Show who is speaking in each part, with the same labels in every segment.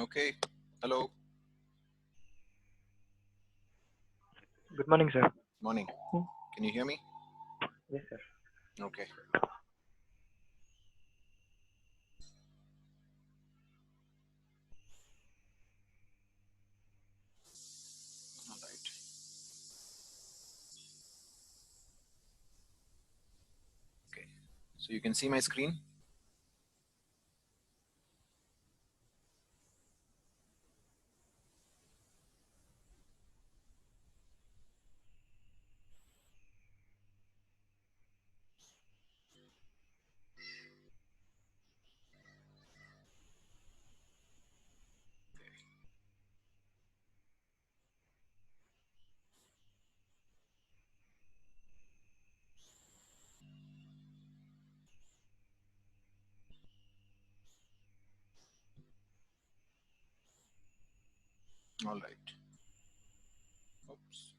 Speaker 1: Okay. Hello.
Speaker 2: Good morning, sir.
Speaker 1: Morning. Can you hear me?
Speaker 2: Yes, sir.
Speaker 1: Okay. All right. Okay. So you can see my screen? All right. Oops.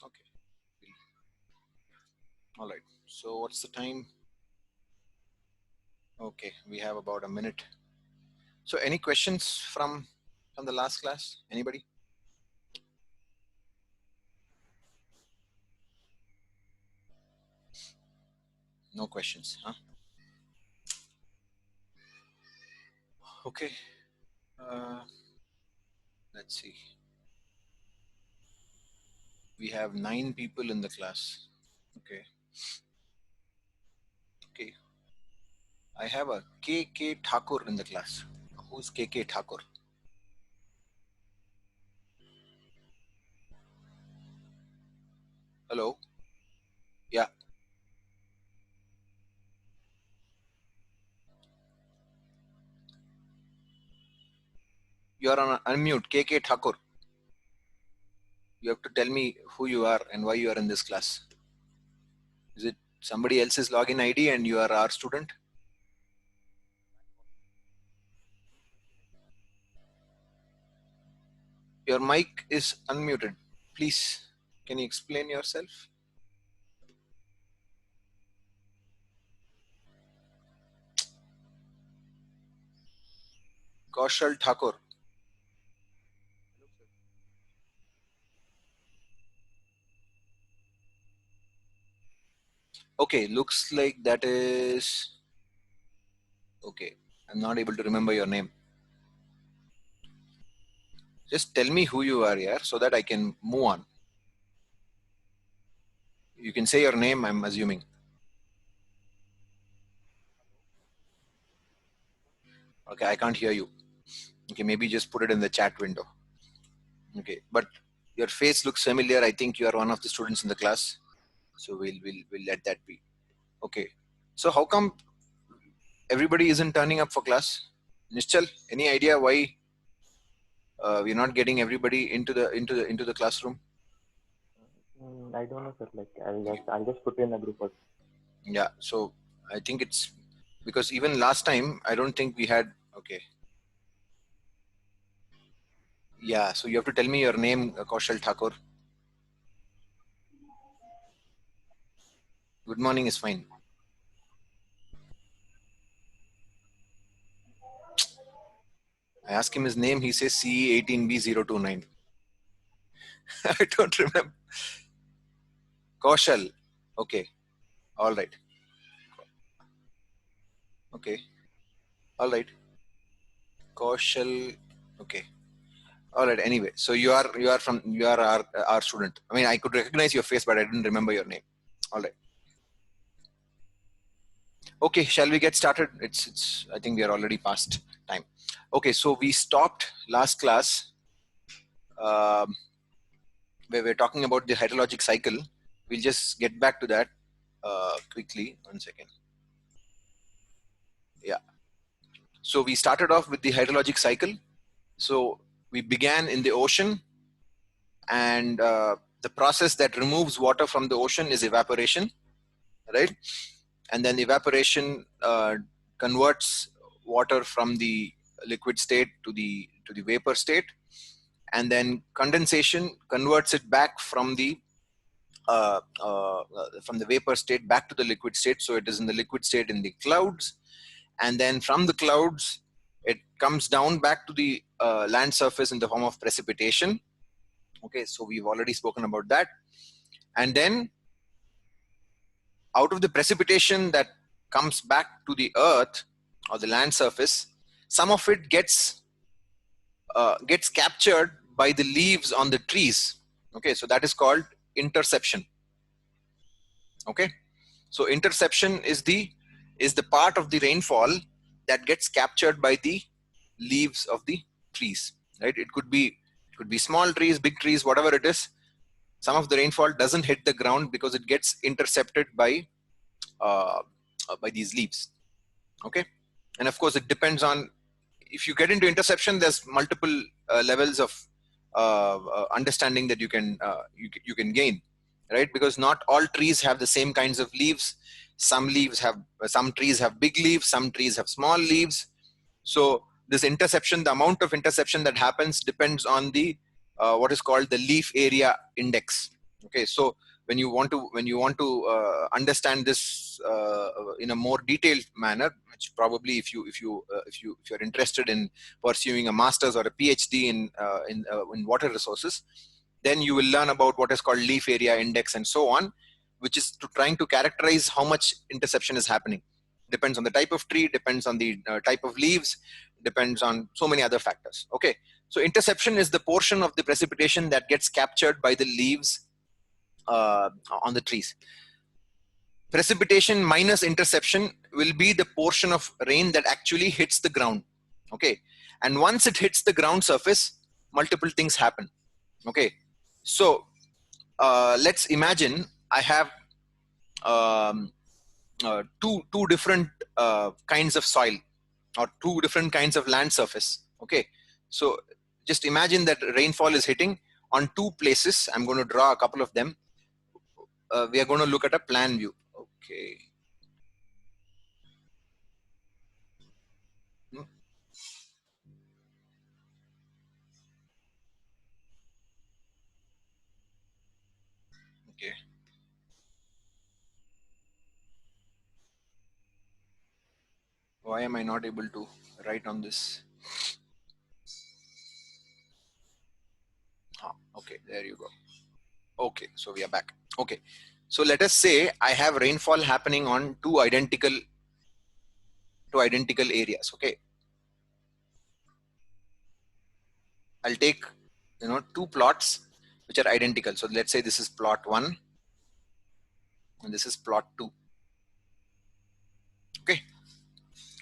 Speaker 1: Okay. All right. So what's the time? Okay. We have about a minute. So any questions from the last class? Anybody? No questions, huh? Okay. Let's see. We have 9 people in the class. Okay. Okay. I have a KK Thakur in the class. Who's KK Thakur? Hello? Yeah. You're on unmute. KK Thakur. You have to tell me who you are and why you are in this class. Is it somebody else's login ID and you are our student? Your mic is unmuted. Please, can you explain yourself? Kaushal Thakur. Okay, looks like that is... Okay, I'm not able to remember your name. Just tell me who you are here so that I can move on. You can say your name, I'm assuming. Okay, I can't hear you. Okay, maybe just put it in the chat window. Okay, but your face looks familiar. I think you are one of the students in the class. So we'll let that be. Okay. So how come everybody isn't turning up for class? Nischal, any idea why we're not getting everybody into the classroom?
Speaker 2: I don't know, sir. Like, I'll just put you in a group. Also.
Speaker 1: Yeah. So I think it's because even last time I don't think we had. Okay. Yeah. So you have to tell me your name, Kaushal Thakur. Good morning is fine. I ask him his name. He says CE18B029. I don't remember. Kaushal. Okay. All right. Okay. All right. Kaushal. Okay. All right. Anyway, so you are our student. I mean, I could recognize your face, but I didn't remember your name. All right. Okay. Shall we get started? It's. I think we are already past time. Okay. So we stopped last class where we're talking about the hydrologic cycle. We'll just get back to that quickly. 1 second. Yeah. So we started off with the hydrologic cycle. So we began in the ocean, and the process that removes water from the ocean is evaporation, right? And then evaporation converts water from the liquid state to the vapor state, and then condensation converts it back from the vapor state back to the liquid state. So it is in the liquid state in the clouds, and then from the clouds it comes down back to the land surface in the form of precipitation. Okay, so we've already spoken about that. And then out of the precipitation that comes back to the earth or the land surface, some of it gets captured by the leaves on the trees. Okay, so that is called interception. Okay, so interception is the part of the rainfall that gets captured by the leaves of the trees, right? It could be small trees, big trees, whatever it is. Some of the rainfall doesn't hit the ground because it gets intercepted by these leaves. Okay, and of course it depends on, if you get into interception, there's multiple levels of understanding that you can gain, right? Because not all trees have the same kinds of leaves. Some trees have big leaves, some trees have small leaves. So this interception, the amount of interception that happens depends on the what is called the leaf area index. Okay, so when you want to understand this in a more detailed manner, which probably if you're interested in pursuing a master's or a PhD in water resources, then you will learn about what is called leaf area index and so on, which is trying to characterize how much interception is happening. Depends on the type of tree, depends on the type of leaves, depends on so many other factors. Okay, so interception is the portion of the precipitation that gets captured by the leaves on the trees. Precipitation minus interception will be the portion of rain that actually hits the ground. Okay, and once it hits the ground surface, multiple things happen. Okay, so let's imagine I have two different kinds of soil or two different kinds of land surface. Okay, so just imagine that rainfall is hitting on two places. I'm going to draw a couple of them. We are going to look at a plan view. Okay. Okay. Why am I not able to write on this? Okay, there you go. Okay, so we are back. Okay, so let us say I have rainfall happening on two identical areas. Okay, I'll take two plots which are identical. So let's say this is plot 1 and this is plot 2. Okay,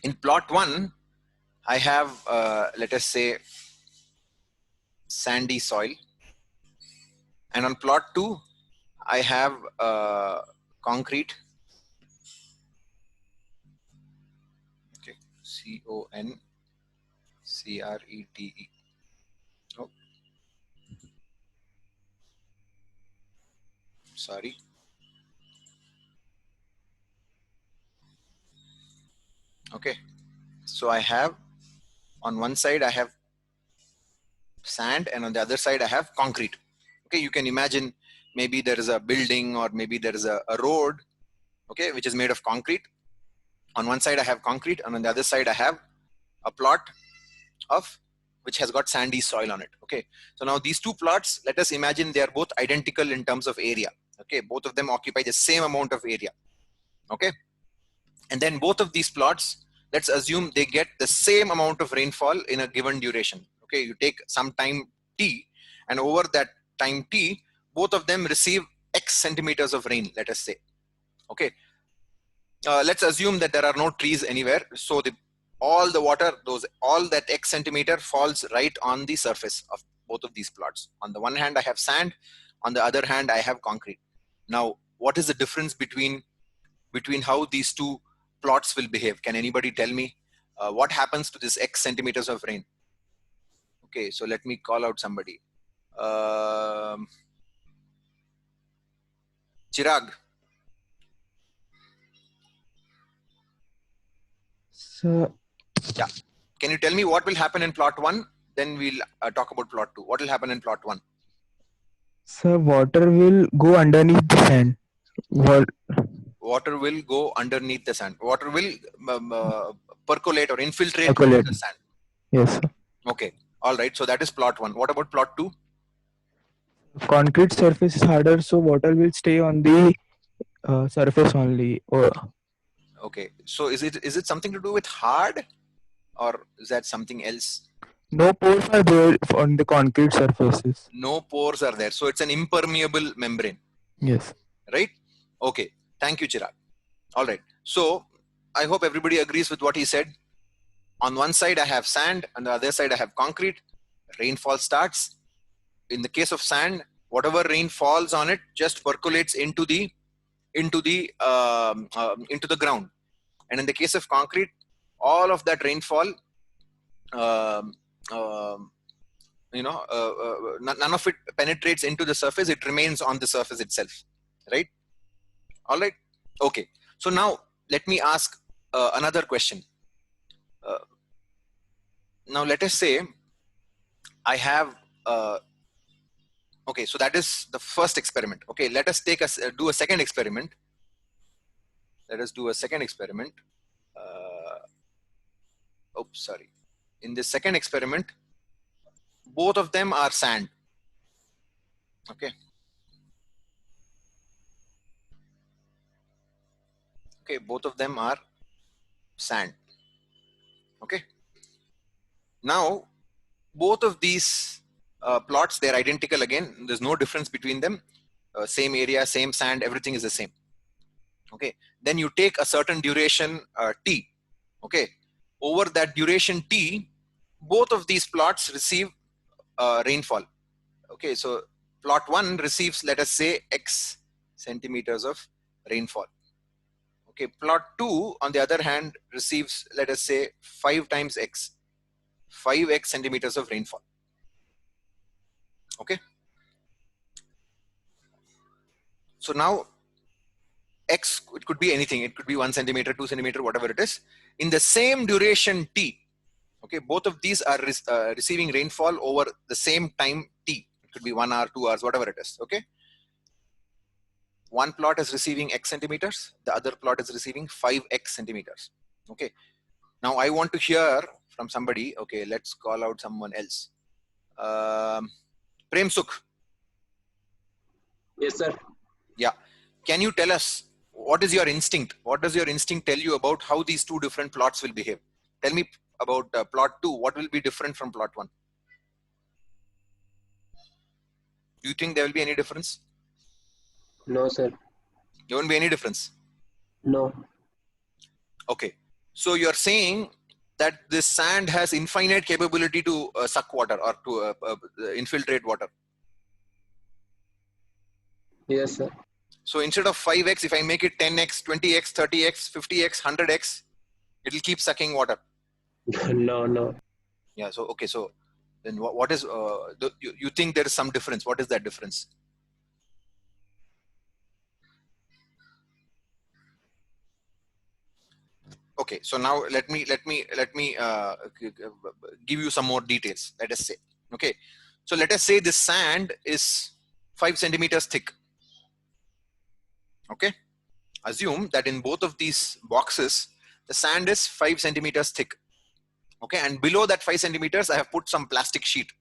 Speaker 1: in plot 1 I have let us say sandy soil, and on plot 2 I have concrete. Okay, CONCRETE. Oh, sorry. Okay, so I have on one side I have sand and on the other side I have concrete. Okay, you can imagine maybe there is a building or maybe there is a road, okay, which is made of concrete. On one side I have concrete and on the other side I have a plot of which has got sandy soil on it. Okay, so now these two plots, let us imagine they are both identical in terms of area. Okay, both of them occupy the same amount of area. Okay, and then both of these plots, let's assume they get the same amount of rainfall in a given duration. Okay, you take some time t, and over that time t, both of them receive x centimeters of rain, let us say. Okay, let's assume that there are no trees anywhere, so all the water, all that x centimeter falls right on the surface of both of these plots. On the one hand I have sand, on the other hand I have concrete. Now what is the difference between how these two plots will behave? Can anybody tell me what happens to this x centimeters of rain? Okay, so let me call out somebody. Chirag.
Speaker 3: So,
Speaker 1: Yeah. Can you tell me what will happen in plot 1? Then we'll talk about plot 2. What will happen in plot 1?
Speaker 3: so water will go underneath the sand. What?
Speaker 1: Water will go underneath the sand. Water will percolate or infiltrate into
Speaker 3: Percolate.
Speaker 1: the sand.
Speaker 3: Yes, sir.
Speaker 1: Okay. All right. So that is plot 1. What about plot 2?
Speaker 3: Concrete surface is harder, so water will stay on the surface only. Or
Speaker 1: Okay. So is it something to do with hard, or is that something else?
Speaker 3: no pores are there on the concrete surfaces.
Speaker 1: No pores are there. So it's an impermeable membrane.
Speaker 3: Yes.
Speaker 1: Right? Okay. Thank you, Chirag. All right. So I hope everybody agrees with what he said. On one side, I have sand. On the other side, I have concrete. Rainfall starts. In the case of sand, whatever rain falls on it just percolates into the ground. And in the case of concrete, all of that rainfall, um, um, none of it penetrates into the surface. It remains on the surface itself. Right? All right. Okay. So now let me ask another question. Now let us say I have okay, so that is the first experiment. Okay, let us do a second experiment. Let us do a second experiment. Oops, sorry. In this second experiment, both of them are sand. Okay. Okay, both of them are sand. Okay. Now, both of these plots, they're identical again. There's no difference between them. Same area, same sand, everything is the same. Okay. Then you take a certain duration t. Okay. Over that duration t, both of these plots receive rainfall. Okay, so plot 1 receives, let us say, x centimeters of rainfall. Okay, plot 2 on the other hand receives, let us say, 5 times x, 5x centimeters of rainfall. Okay, so now x, it could be anything. It could be 1 centimeter, 2 centimeter, whatever it is. In the same duration t, okay, both of these are receiving rainfall over the same time t. It could be 1 hour, 2 hours, whatever it is. Okay, one plot is receiving x centimeters, the other plot is receiving 5x centimeters. Okay, now I want to hear from somebody. Okay, let's call out someone else. Prem Sukh.
Speaker 4: Yes, sir.
Speaker 1: Yeah, can you tell us what is your instinct? What does your instinct tell you about how these two different plots will behave? Tell me about plot 2. What will be different from plot 1? Do you think there will be any difference?
Speaker 4: No, sir.
Speaker 1: There won't be any difference.
Speaker 4: No.
Speaker 1: Okay, so you're saying that this sand has infinite capability to suck water or to infiltrate water.
Speaker 4: Yes, sir.
Speaker 1: So instead of 5x, if I make it 10x, 20x, 30x, 50x, 100x, it will keep sucking water.
Speaker 4: No, no.
Speaker 1: Yeah. So okay. So then what is you think there is some difference? What is that difference? Okay. So now let me give you some more details. Let us say. Okay. So let us say this sand is 5 centimeters thick. Okay. Assume that in both of these boxes, the sand is 5 centimeters thick. Okay. And below that 5 centimeters, I have put some plastic sheet,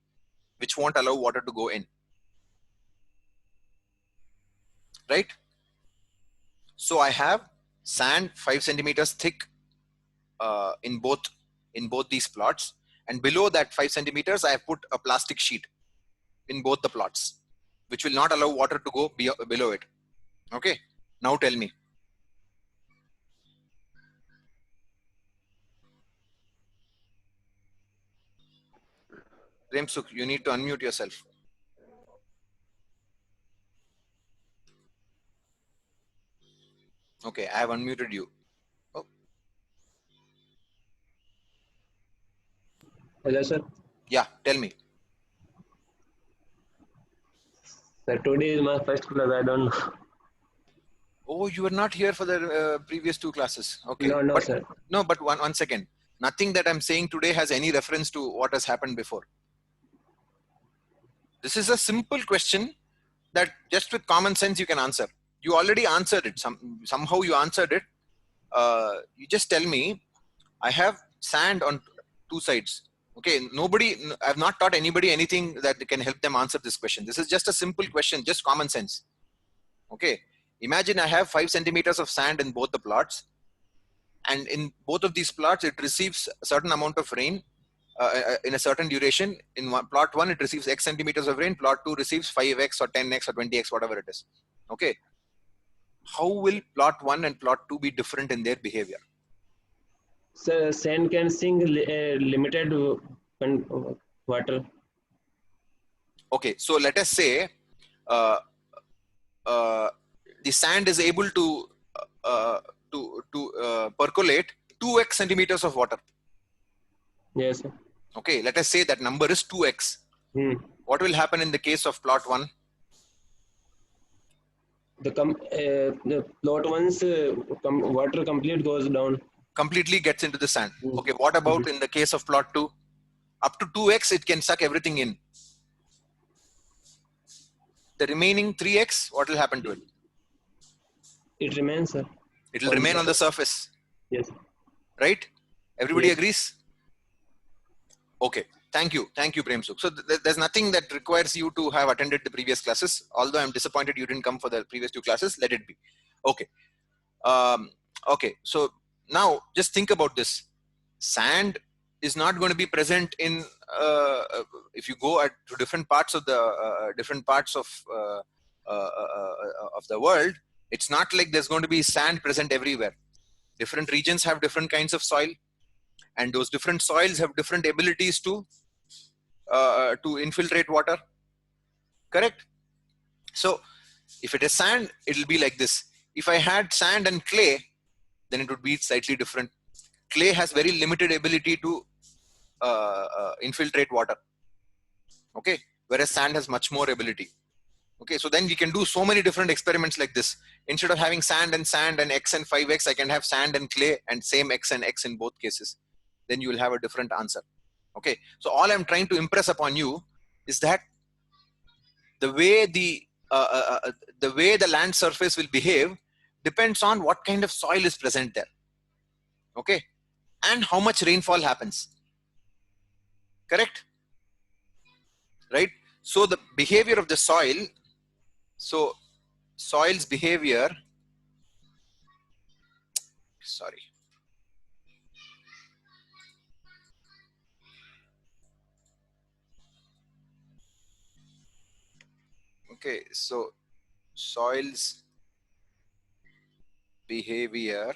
Speaker 1: which won't allow water to go in. Right. So I have sand 5 centimeters thick in both these plots. And below that 5 centimeters, I have put a plastic sheet in both the plots, which will not allow water to go below it. Okay. Now tell me. Prem Sukh, you need to unmute yourself. Okay, I have unmuted you. Oh.
Speaker 4: Hello, sir.
Speaker 1: Yeah, tell me.
Speaker 4: Sir, today is my first class. I don't know.
Speaker 1: Oh, you were not here for the previous two classes. Okay.
Speaker 4: No, no,
Speaker 1: But
Speaker 4: sir.
Speaker 1: no, but one second. Nothing that I'm saying today has any reference to what has happened before. This is a simple question that just with common sense you can answer. You already answered it. Somehow you answered it. You just tell me, I have sand on two sides. Okay, I've not taught anybody anything that can help them answer this question. This is just a simple question, just common sense. Okay, imagine I have 5 centimeters of sand in both the plots, and in both of these plots, it receives a certain amount of rain in a certain duration. In plot 1, it receives X centimeters of rain. Plot 2 receives 5X or 10X or 20X, whatever it is. Okay, how will plot 1 and plot 2 be different in their behavior?
Speaker 4: Sir, sand can sink limited water.
Speaker 1: Okay, so let us say uh, the sand is able to percolate 2x centimeters of water.
Speaker 4: Yes, sir.
Speaker 1: Okay, let us say that number is 2x. What will happen in the case of plot 1?
Speaker 4: The plot once water complete goes down.
Speaker 1: Completely gets into the sand. Okay, what about in the case of plot 2? Up to 2x, it can suck everything in. The remaining 3x, what will happen to it?
Speaker 4: It remains, sir.
Speaker 1: It will remain on the surface.
Speaker 4: Yes.
Speaker 1: Right? Everybody
Speaker 4: Yes.
Speaker 1: agrees? Okay. Thank you, Prem Sukh. So there's nothing that requires you to have attended the previous classes. Although I'm disappointed you didn't come for the previous 2 classes, let it be. Okay. Okay. So now just think about this. Sand is not going to be present in if you go to different parts of the world. It's not like there's going to be sand present everywhere. Different regions have different kinds of soil, and those different soils have different abilities to infiltrate water. Correct? So if it is sand, it will be like this. If I had sand and clay, then it would be slightly different. Clay has very limited ability to infiltrate water. Okay, whereas sand has much more ability. Okay, so then we can do so many different experiments like this. Instead of having sand and X and 5X, I can have sand and clay and same X and X in both cases. Then you will have a different answer. Okay, so all I'm trying to impress upon you is that the way the land surface will behave depends on what kind of soil is present there. Okay, and how much rainfall happens. Correct? Right? So the behavior of the soil, so soil's behavior, sorry. Okay, so soil's behavior,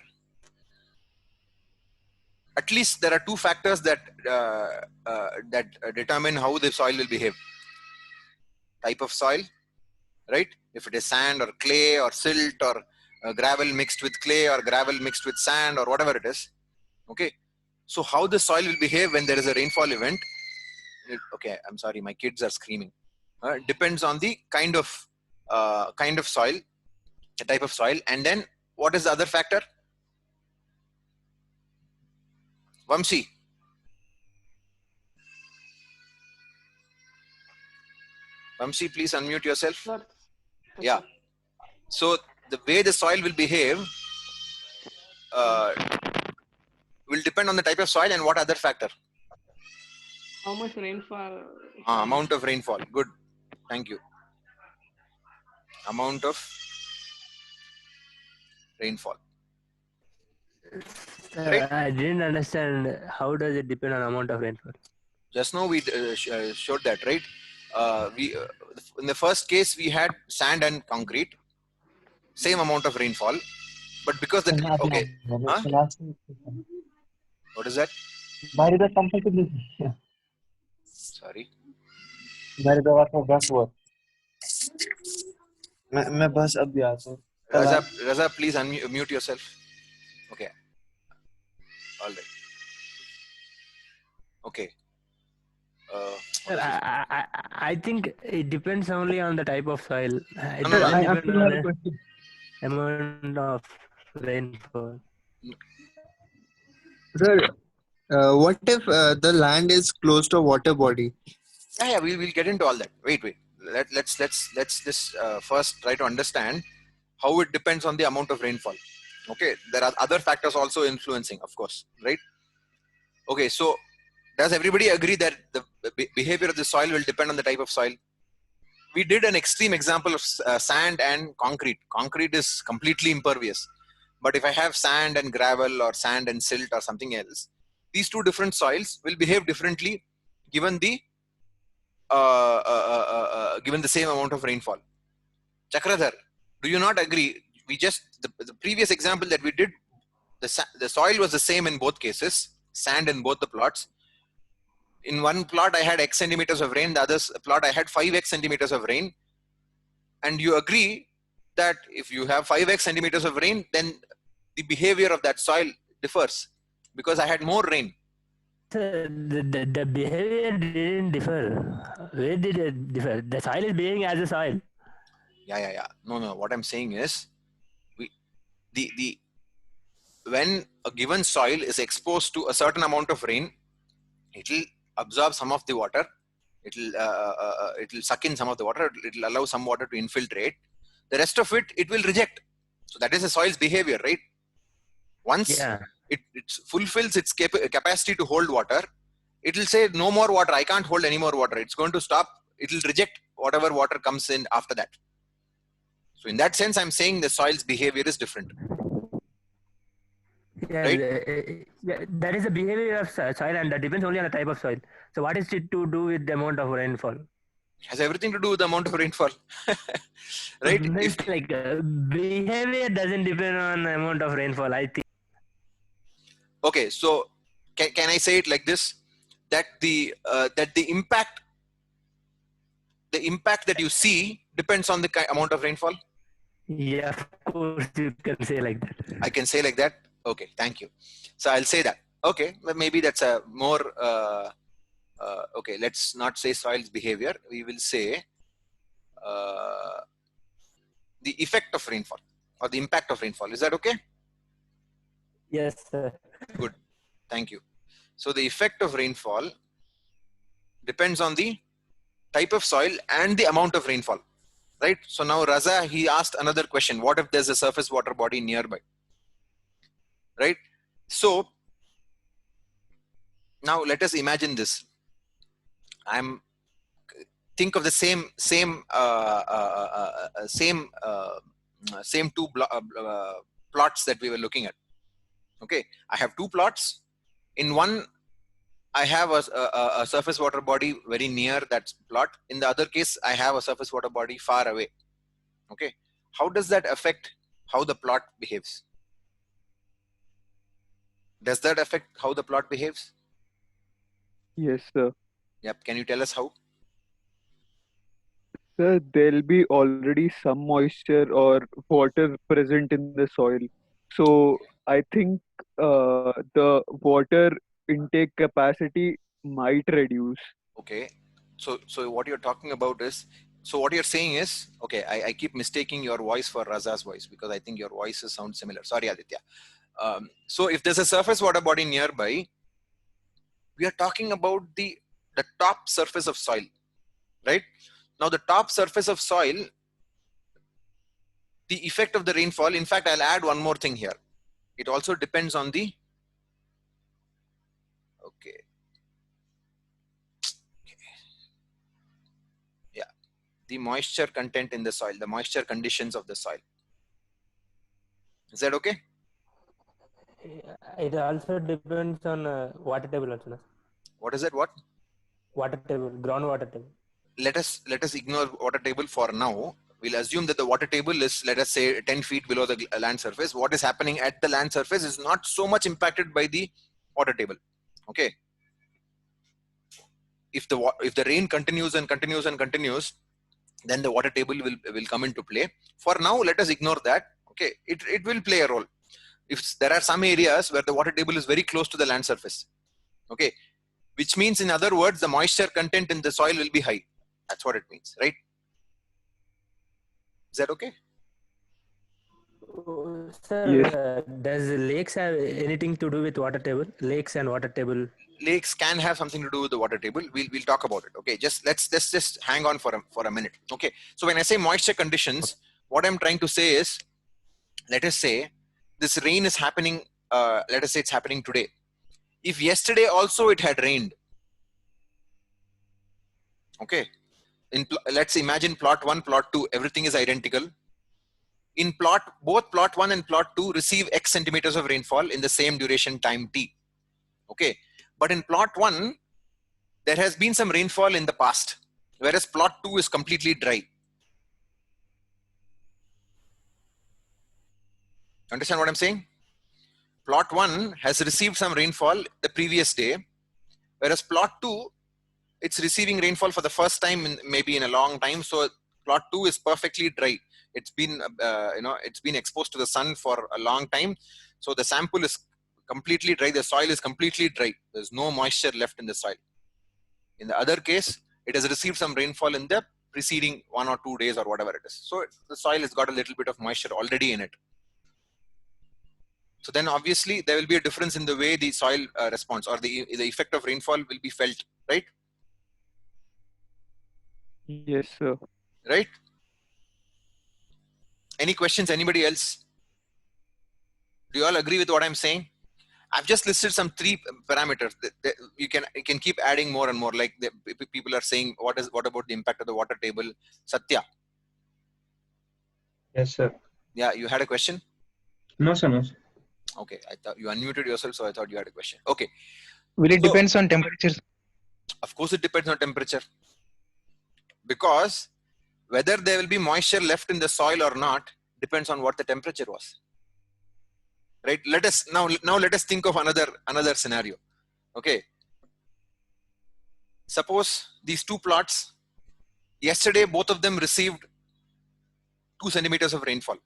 Speaker 1: at least there are 2 factors that determine how the soil will behave. Type of soil, right? If it is sand or clay or silt or gravel mixed with clay or gravel mixed with sand or whatever it is. Okay, so how the soil will behave when there is a rainfall event, okay, I'm sorry, my kids are screaming. Depends on the kind of soil, the type of soil, and then what is the other factor? Vamsi. Vamsi, please unmute yourself.
Speaker 5: Sir.
Speaker 1: Yeah. So the way the soil will behave will depend on the type of soil and what other factor?
Speaker 5: How much rainfall?
Speaker 1: Amount of rainfall. Good. Thank you. Amount of rainfall. Right?
Speaker 6: I didn't understand how does it depend on amount of rainfall.
Speaker 1: Just now we showed that, right? In the first case we had sand and concrete, same amount of rainfall, but because the okay, huh? What is that? Sorry.
Speaker 2: मैं बस अब भी आता हूँ.
Speaker 1: Raza, please unmute yourself. Okay. All right. Okay.
Speaker 6: Sir, I think it depends only on the type of soil. It
Speaker 1: No, no,
Speaker 6: doesn't
Speaker 1: no.
Speaker 3: I
Speaker 6: depend
Speaker 3: actually
Speaker 6: on
Speaker 3: have a
Speaker 6: the
Speaker 3: question.
Speaker 6: amount of rainfall.
Speaker 7: Sir, what if the land is close to a water body?
Speaker 1: Yeah, we'll get into all that. Wait. Let's just first try to understand how it depends on the amount of rainfall. Okay, there are other factors also influencing, of course, right? Okay, so does everybody agree that the behavior of the soil will depend on the type of soil? We did an extreme example of sand and concrete. Concrete is completely impervious. But if I have sand and gravel or sand and silt or something else, these two different soils will behave differently given the given the same amount of rainfall. Chakradhar, do you not agree? We just the previous example that we did, the soil was the same in both cases, sand in both the plots. In one plot I had X centimeters of rain, the other plot I had 5X centimeters of rain. And you agree that if you have 5X centimeters of rain, then the behavior of that soil differs because I had more rain.
Speaker 6: Sir, the behavior didn't differ. Where did it differ? The soil is behaving as a soil.
Speaker 1: Yeah. No. What I'm saying is, when a given soil is exposed to a certain amount of rain, it will absorb some of the water. It will suck in some of the water. It will allow some water to infiltrate. The rest of it will reject. So that is the soil's behavior, right? Once it fulfills its capacity to hold water, it will say no more water. I can't hold any more water. It's going to stop. It will reject whatever water comes in after that. So in that sense, I'm saying the soil's behavior is different.
Speaker 6: Yeah,
Speaker 1: Right?
Speaker 6: that is the behavior of soil, and that depends only on the type of soil. So what is it to do with the amount of rainfall?
Speaker 1: Has everything to do with the amount of rainfall. Right?
Speaker 6: It's like behavior doesn't depend on the amount of rainfall, I think.
Speaker 1: Okay, so can I say it like this? That the impact that you see depends on the amount of rainfall.
Speaker 6: Yeah, of course you can say like that.
Speaker 1: I can say like that. Okay, thank you. So I'll say that. Okay, maybe that's a more okay. Let's not say soil's behavior. We will say the effect of rainfall or the impact of rainfall. Is that okay?
Speaker 6: Yes, sir.
Speaker 1: Good. Thank you. So the effect of rainfall depends on the type of soil and the amount of rainfall. Right? So now Raza, he asked another question. What if there's a surface water body nearby? Right? So now let us imagine this. Think of the same two plots that we were looking at. Okay, I have two plots. In one, I have a surface water body very near that plot. In the other case, I have a surface water body far away. Okay, how does that affect how the plot behaves? Does that affect how the plot behaves?
Speaker 3: Yes, sir.
Speaker 1: Yep. Can you tell us how?
Speaker 3: Sir, there'll be already some moisture or water present in the soil. So I think the water intake capacity might reduce.
Speaker 1: Okay. So what you're talking about is, so what you're saying is, okay, I keep mistaking your voice for Raza's voice because I think your voices sound similar. Sorry, Aditya. So if there's a surface water body nearby, we are talking about the top surface of soil, right? Now the top surface of soil, the effect of the rainfall, in fact, I'll add one more thing here. It also depends on the, okay. Yeah, the moisture content in the soil, the moisture conditions of the soil. Is that okay?
Speaker 6: It also depends on water table also. No?
Speaker 1: What is it? What?
Speaker 6: Water table, groundwater table.
Speaker 1: Let us ignore water table for now. We'll assume that the water table is, let us say, 10 feet below the land surface. What is happening at the land surface is not so much impacted by the water table. Okay. If the rain continues and continues and continues, then the water table will come into play. For now, let us ignore that. Okay. It will play a role. If there are some areas where the water table is very close to the land surface. Okay. which means, in other words, the moisture content in the soil will be high. That's what it means, right? Is that okay?
Speaker 6: Sir,
Speaker 3: Yes.
Speaker 6: does lakes have anything to do with water table? Lakes and water table.
Speaker 1: Lakes can have something to do with the water table. We'll talk about it. Okay, let's just hang on for a minute. Okay, so when I say moisture conditions, what I'm trying to say is, let us say this rain is happening. Let us say it's happening today. If yesterday also it had rained, okay, let's imagine plot 1, plot 2, everything is identical. In both plot 1 and plot 2 receive X centimeters of rainfall in the same duration time T. Okay, but in plot 1, there has been some rainfall in the past, whereas plot 2 is completely dry. Understand what I'm saying? Plot 1 has received some rainfall the previous day, whereas plot 2, it's receiving rainfall for the first time maybe in a long time. So plot 2 is perfectly dry. It's been, it's been exposed to the sun for a long time. So the sample is completely dry. The soil is completely dry. There's no moisture left in the soil. In the other case, it has received some rainfall in the preceding 1 or 2 days or whatever it is. So the soil has got a little bit of moisture already in it. So then obviously there will be a difference in the way the soil responds, or the effect of rainfall will be felt, right?
Speaker 3: Yes, sir.
Speaker 1: Right? Any questions? Anybody else? Do you all agree with what I'm saying? I've just listed some 3 parameters that you can keep adding more and more. Like people are saying, what about the impact of the water table? Satya.
Speaker 8: Yes, sir.
Speaker 1: Yeah, you had a question?
Speaker 8: No, sir. No, sir.
Speaker 1: Okay, I thought you unmuted yourself, so I thought you had a question. Okay.
Speaker 9: Will it depends on temperature?
Speaker 1: Of course, it depends on temperature. Because whether there will be moisture left in the soil or not depends on what the temperature was. Right? Let us think of another scenario. Okay. Suppose these 2 plots, yesterday both of them received 2 centimeters of rainfall.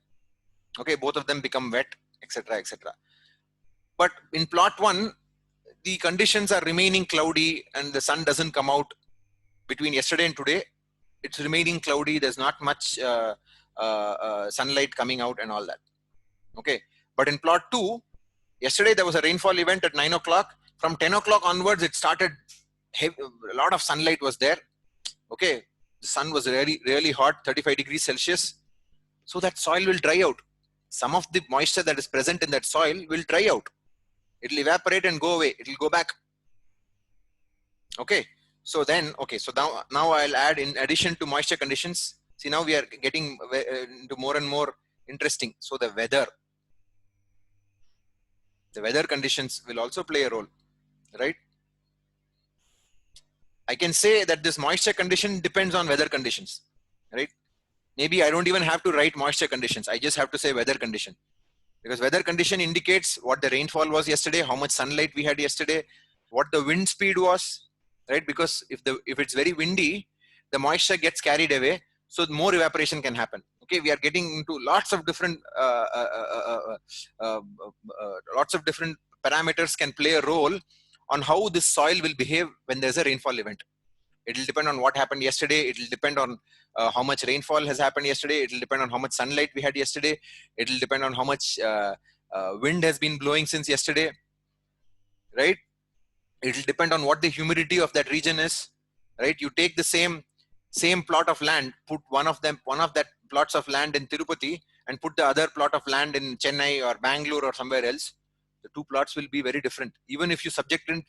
Speaker 1: Okay, both of them become wet, etc., etc. But in plot 1, the conditions are remaining cloudy and the sun doesn't come out between yesterday and today. It's remaining cloudy. There's not much sunlight coming out and all that. Okay. But in plot 2, yesterday there was a rainfall event at 9 o'clock. From 10 o'clock onwards, it started, a lot of sunlight was there. Okay. The sun was really hot, 35 degrees Celsius. So that soil will dry out. Some of the moisture that is present in that soil will dry out. It will evaporate and go away. It will go back. Okay. So then, so now I'll add, in addition to moisture conditions, see, now we are getting into more and more interesting. So the weather conditions will also play a role, right? I can say that this moisture condition depends on weather conditions, right? Maybe I don't even have to write moisture conditions. I just have to say weather condition, because weather condition indicates what the rainfall was yesterday, how much sunlight we had yesterday, what the wind speed was, right? Because if it's very windy, the moisture gets carried away, so more evaporation can happen. Okay, we are getting into lots of different parameters can play a role on how this soil will behave when there's a rainfall event. It will depend on what happened yesterday. It will depend on how much rainfall has happened yesterday. It will depend on how much sunlight we had yesterday. It will depend on how much wind has been blowing since yesterday, right? It will depend on what the humidity of that region is, right? You take the same plot of land, put one of that plots of land in Tirupati and put the other plot of land in Chennai or Bangalore or somewhere else. The 2 plots will be very different. Even if you subject them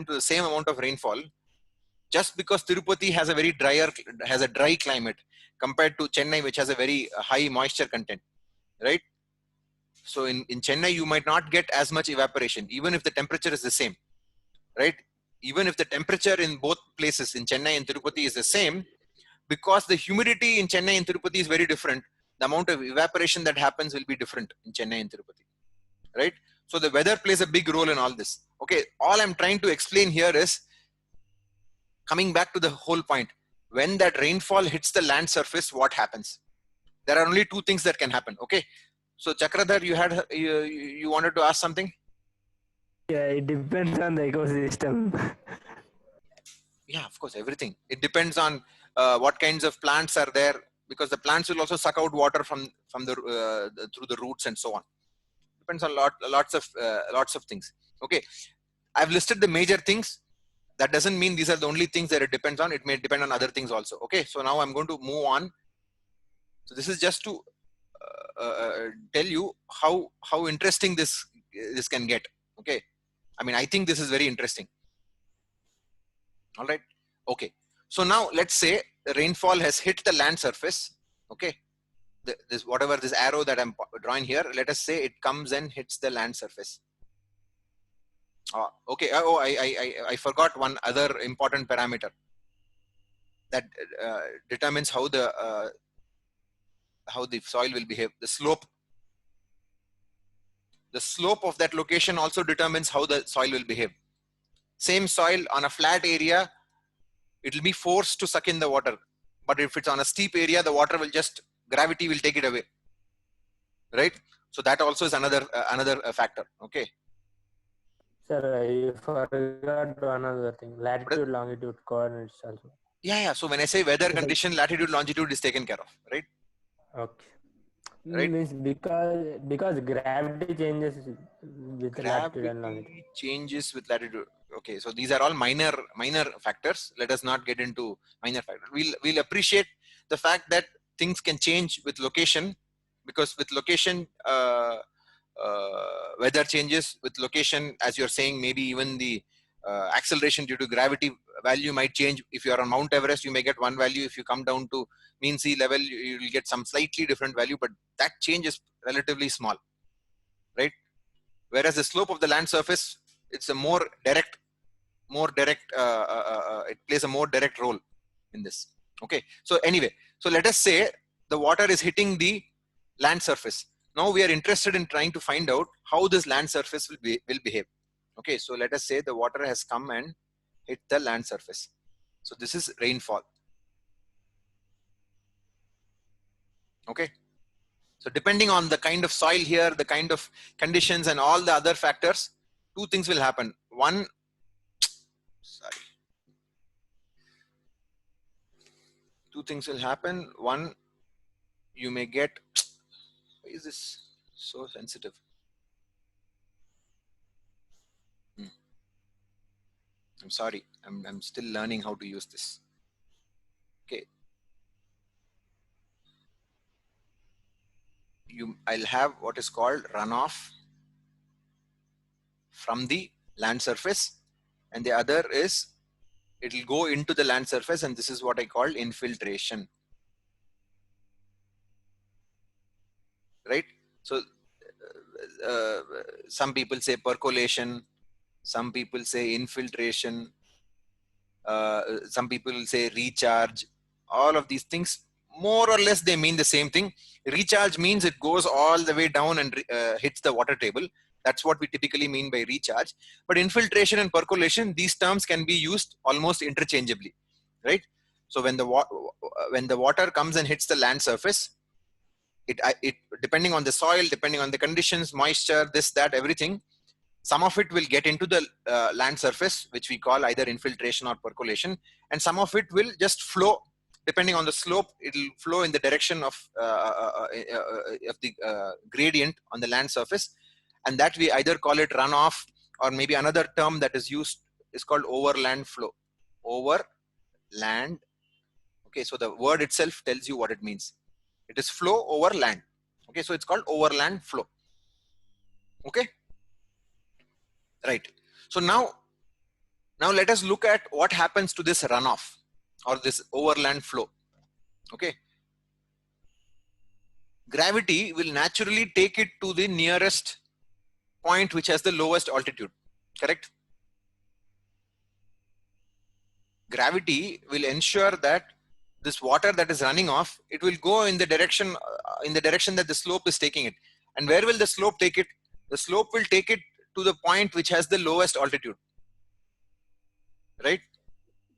Speaker 1: to the same amount of rainfall, just because Tirupati has a dry climate compared to Chennai, which has a very high moisture content, right? So in Chennai, you might not get as much evaporation, even if the temperature is the same, right? Even if the temperature in both places, in Chennai and Tirupati, is the same, because the humidity in Chennai and Tirupati is very different, the amount of evaporation that happens will be different in Chennai and Tirupati, right? So the weather plays a big role in all this. Okay, all I'm trying to explain here is, coming back to the whole point, when that rainfall hits the land surface, what happens? There are only 2 things that can happen. Okay. So Chakradhar, you wanted to ask something?
Speaker 6: it depends on the ecosystem.
Speaker 1: Yeah, of course, everything. It depends on what kinds of plants are there, because the plants will also suck out water from through the roots and so on. Depends on lots of things. Okay, I've listed the major things. That doesn't mean these are the only things that it depends on. It may depend on other things also. Okay, so now I'm going to move on. So this is just to tell you how interesting this can get. Okay, I mean, I think this is very interesting. All right. Okay. So now let's say the rainfall has hit the land surface. Okay. This whatever this arrow that I'm drawing here, let us say it comes and hits the land surface. Okay. Oh, I forgot one other important parameter that determines how the soil will behave. The slope. The slope of that location also determines how the soil will behave. Same soil on a flat area, it will be forced to suck in the water. But if it's on a steep area, the water will gravity will take it away. Right? So that also is another factor. Okay.
Speaker 6: Sir, you forgot one other thing. Latitude, longitude coordinates also.
Speaker 1: Yeah. So when I say weather condition, latitude, longitude is taken care of. Right?
Speaker 6: Okay.
Speaker 1: Right?
Speaker 6: Means because gravity changes with latitude and longitude.
Speaker 1: Changes with latitude. Okay, so these are all minor factors. Let us not get into minor factors. We'll appreciate the fact that things can change with location, because with location weather changes. With location, as you're saying, maybe even the acceleration due to gravity value might change. If you are on Mount Everest, you may get one value. If you come down to mean sea level, you will get some slightly different value, but that change is relatively small, right? Whereas the slope of the land surface, it's a more direct, it plays a more direct role in this. Okay. So anyway, so let us say the water is hitting the land surface. Now we are interested in trying to find out how this land surface will behave. Okay. So let us say the water has come and hit the land surface. So this is rainfall. Okay. So depending on the kind of soil here, the kind of conditions and all the other factors, two things will happen. One, two things will happen. One, you may get, why is this so sensitive? I'm sorry, I'm still learning how to use this. Okay. I'll have what is called runoff from the land surface, and the other is it will go into the land surface, and this is what I call infiltration. Right? So some people say percolation, some people say infiltration, some people will say recharge. All of these things, more or less, they mean the same thing. Recharge means it goes all the way down and hits the water table. That's what we typically mean by recharge. But infiltration and percolation, these terms can be used almost interchangeably, right? So when the water comes and hits the land surface, it depending on the soil, depending on the conditions, moisture, this, that, everything, some of it will get into the land surface, which we call either infiltration or percolation, and some of it will just flow. Depending on the slope, it will flow in the direction of the gradient on the land surface, and that we either call it runoff, or maybe another term that is used is called overland flow. Overland. Okay, so the word itself tells you what it means. It is flow over land. Okay, so it's called overland flow. Okay. Right. So now let us look at what happens to this runoff or this overland flow. Okay. Gravity will naturally take it to the nearest point which has the lowest altitude. Correct? Gravity will ensure that this water that is running off, it will go in the direction that the slope is taking it. And where will the slope take it? The slope will take it to the point which has the lowest altitude, right?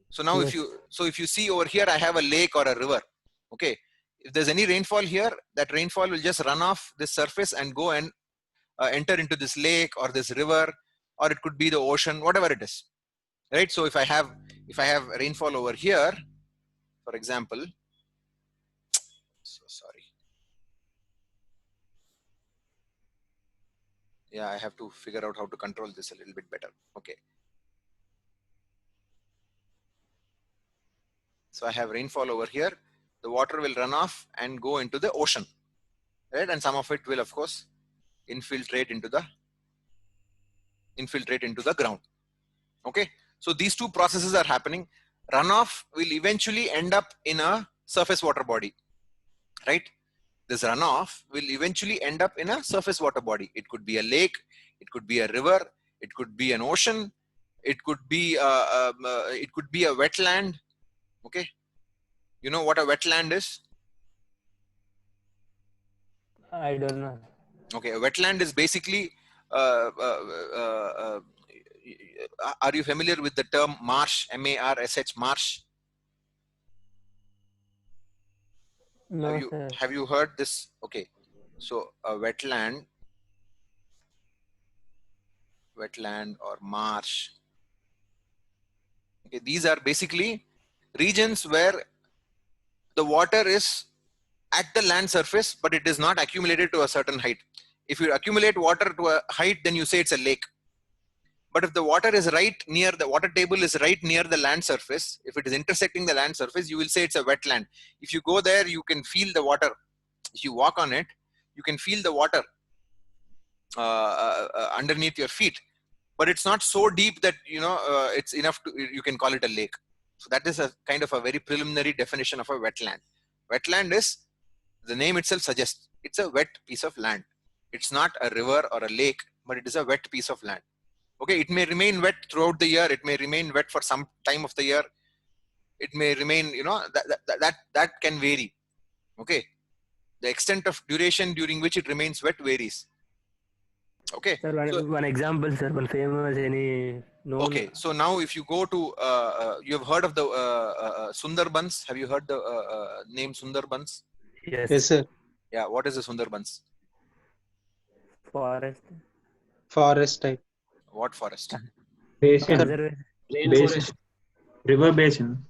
Speaker 1: So now
Speaker 6: Yes.
Speaker 1: if you see over here, I have a lake or a river. Okay, if there's any rainfall here, that rainfall will just run off this surface and go and enter into this lake or this river, or it could be the ocean, whatever it is, right? So if I have rainfall over here, for example, so sorry. Yeah, I have to figure out how to control this a little bit better. Okay. So I have rainfall over here. The water will run off and go into the ocean, right? And some of it will, of course, infiltrate into the ground. Okay. So these two processes are happening. Runoff will eventually end up in a surface water body, right? This runoff will eventually end up in a surface water body. It could be a lake, it could be a river, it could be an ocean, it could be a wetland. Okay, you know what a wetland is?
Speaker 6: I don't know.
Speaker 1: Okay, a wetland is basically. Are you familiar with the term marsh? M-A-R-S-H, marsh.
Speaker 6: No, sir.
Speaker 1: Have you heard this? Okay, so a wetland or marsh. Okay, these are basically regions where the water is at the land surface, but it is not accumulated to a certain height. If you accumulate water to a height, then you say it's a lake. But if the water is right near the water table is right near the land surface, if it is intersecting the land surface, you will say it's a wetland. If you go there, you can feel the water. If you walk on it, you can feel the water underneath your feet. But it's not so deep that it's enough to you can call it a lake. So that is a kind of a very preliminary definition of a wetland. Wetland is, the name itself suggests, it's a wet piece of land. It's not a river or a lake, but it is a wet piece of land. Okay, it may remain wet throughout the year. It may remain wet for some time of the year. It may remain, that can vary. Okay, the extent of duration during which it remains wet varies. Okay.
Speaker 6: Sir, one example, sir. One famous any known.
Speaker 1: Okay, so now if you go to, you have heard of the Sundarbans. Have you heard the name Sundarbans?
Speaker 6: Yes.
Speaker 9: Yes, sir.
Speaker 1: Yeah, what is the Sundarbans?
Speaker 6: Forest.
Speaker 9: Forest type.
Speaker 1: What forest?
Speaker 8: Basin.
Speaker 6: Conservation.
Speaker 8: Basin. River basin.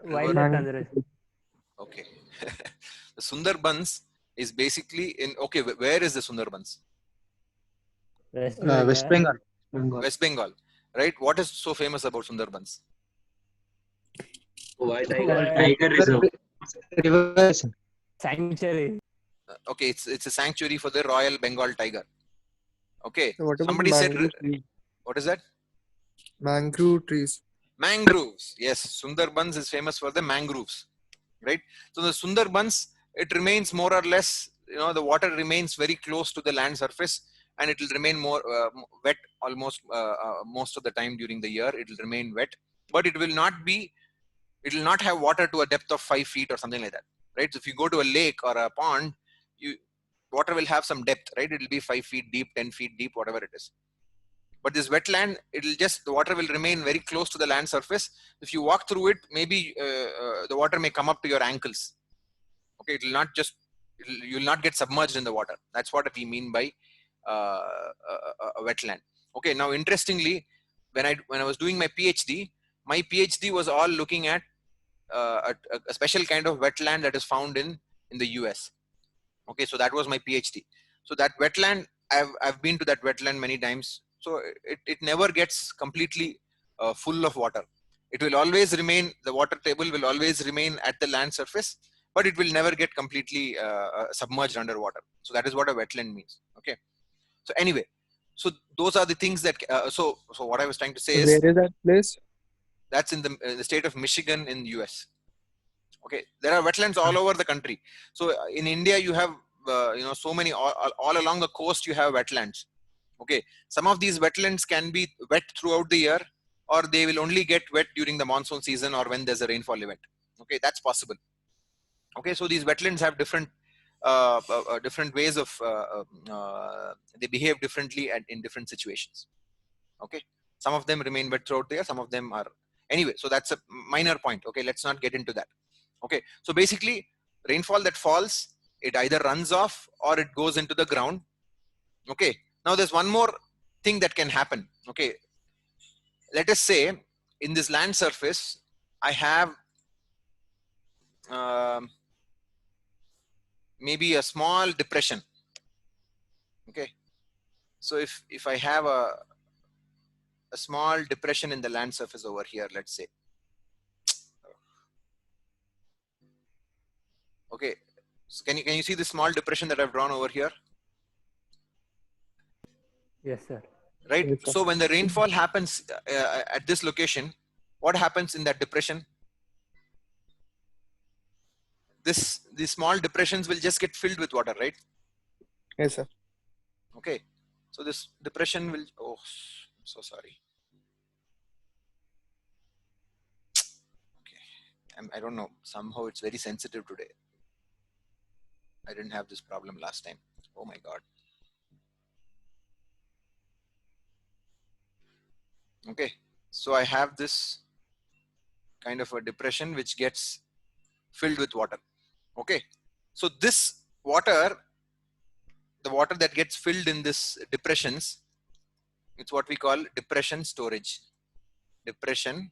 Speaker 6: Wildlife conservation.
Speaker 1: Okay. The Sundarbans is basically in, okay, where is the Sundarbans?
Speaker 6: West
Speaker 9: West Bengal.
Speaker 1: West Bengal, right? What is so famous about Sundarbans?
Speaker 4: White tiger.
Speaker 8: Tiger reserve.
Speaker 9: River basin.
Speaker 6: Sanctuary.
Speaker 1: Okay, it's a sanctuary for the Royal Bengal tiger. Okay,
Speaker 7: So what about
Speaker 1: somebody said,
Speaker 7: mangrove trees?
Speaker 1: what is that?
Speaker 7: Mangrove trees.
Speaker 1: Mangroves. Yes, Sundarbans is famous for the mangroves, right? So the Sundarbans, it remains more or less, the water remains very close to the land surface, and it will remain more wet almost most of the time during the year. It will remain wet, but it will not have water to a depth of 5 feet or something like that, right? So if you go to a lake or a pond, water will have some depth, right? It will be 5 feet deep, 10 feet deep, whatever it is. But this wetland, the water will remain very close to the land surface. If you walk through it, maybe the water may come up to your ankles. Okay, it will not you will not get submerged in the water. That's what we mean by a wetland. Okay, now interestingly, when I was doing my PhD was all looking at a special kind of wetland that is found in the US. Okay, so that was my PhD. So that wetland, I've been to that wetland many times. So it never gets completely full of water. It will always remain, the water table will always remain at the land surface, but it will never get completely submerged underwater. So that is what a wetland means. Okay. So anyway, so those are the things that, so what I was trying to say is,
Speaker 7: Where is that place?
Speaker 1: that's in the state of Michigan in the US. Okay, there are wetlands all over the country. So in India, you have so many all along the coast. You have wetlands. Okay, some of these wetlands can be wet throughout the year, or they will only get wet during the monsoon season or when there's a rainfall event. Okay, that's possible. Okay, so these wetlands have different ways of they behave differently in different situations. Okay, some of them remain wet throughout the year. Some of them are anyway. So that's a minor point. Okay, let's not get into that. Okay, so basically rainfall that falls, it either runs off or it goes into the ground. Okay, now there's one more thing that can happen. Okay, let us say in this land surface, I have maybe a small depression. Okay, so if I have a small depression in the land surface over here, let's say. Okay, so can you see the small depression that I've drawn over here?
Speaker 6: Yes, sir.
Speaker 1: Right.
Speaker 2: Yes, sir.
Speaker 1: So when the rainfall happens at this location, what happens in that depression? These small depressions will just get filled with water, right?
Speaker 7: Yes, sir.
Speaker 1: Okay. So this depression will. Oh, I'm so sorry. Okay. I don't know. Somehow it's very sensitive today. I didn't have this problem last time. Oh my God. Okay. So I have this kind of a depression which gets filled with water. Okay. So this water, the water that gets filled in this depressions, it's what we call depression storage. Depression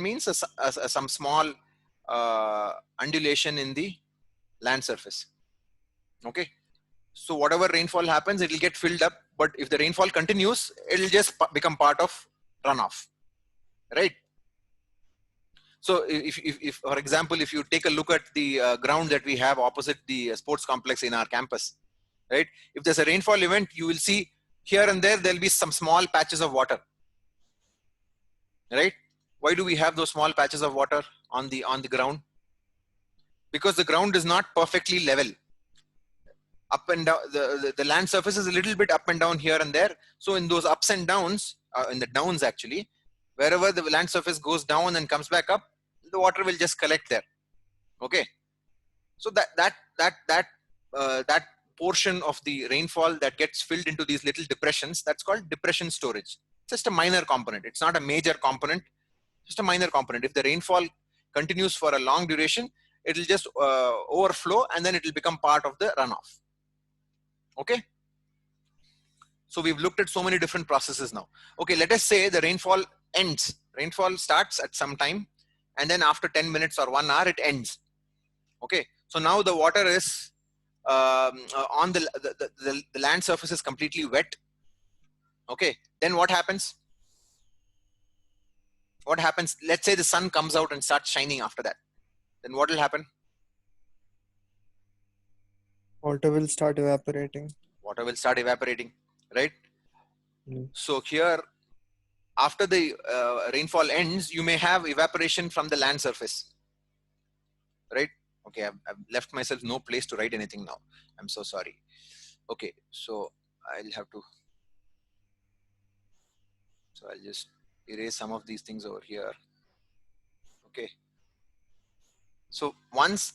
Speaker 1: means some small undulation in the land surface. Okay. So whatever rainfall happens, it will get filled up. But if the rainfall continues, it will just become part of runoff, right? So if for example, if you take a look at the ground that we have opposite the sports complex in our campus, right? If there's a rainfall event, you will see here and there, there'll be some small patches of water, right? Why do we have those small patches of water on the ground? Because the ground is not perfectly level. Up and down, the land surface is a little bit up and down here and there. So in those ups and downs, in the downs actually, wherever the land surface goes down and comes back up, the water will just collect there. Okay. So that portion of the rainfall that gets filled into these little depressions, that's called depression storage. Just a minor component. It's not a major component, just a minor component. If the rainfall continues for a long duration, it will just overflow and then it will become part of the runoff. Okay. So we've looked at so many different processes now. Okay, let us say the rainfall ends. Rainfall starts at some time and then after 10 minutes or 1 hour, it ends. Okay, so now the water is on the land surface is completely wet. Okay, then what happens? What happens? Let's say the sun comes out and starts shining after that. Then what will happen?
Speaker 7: Water will start evaporating.
Speaker 1: Water will start evaporating, right?
Speaker 7: Mm.
Speaker 1: So here, after the rainfall ends, you may have evaporation from the land surface, right? Okay, I've left myself no place to write anything now. I'm so sorry. Okay, so I'll have to. So I'll just erase some of these things over here. Okay. So once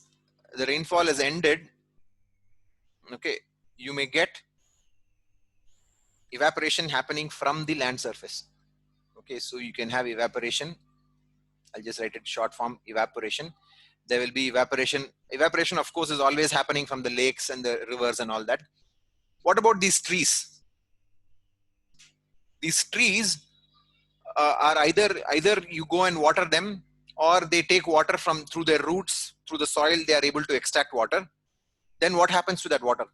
Speaker 1: the rainfall has ended, okay, you may get evaporation happening from the land surface. Okay, so you can have evaporation. I'll just write it short form, evaporation. There will be evaporation. Evaporation, of course, is always happening from the lakes and the rivers and all that. What about these trees? These trees are either you go and water them, or they take water from through their roots, through the soil, they are able to extract water. Then what happens to that water?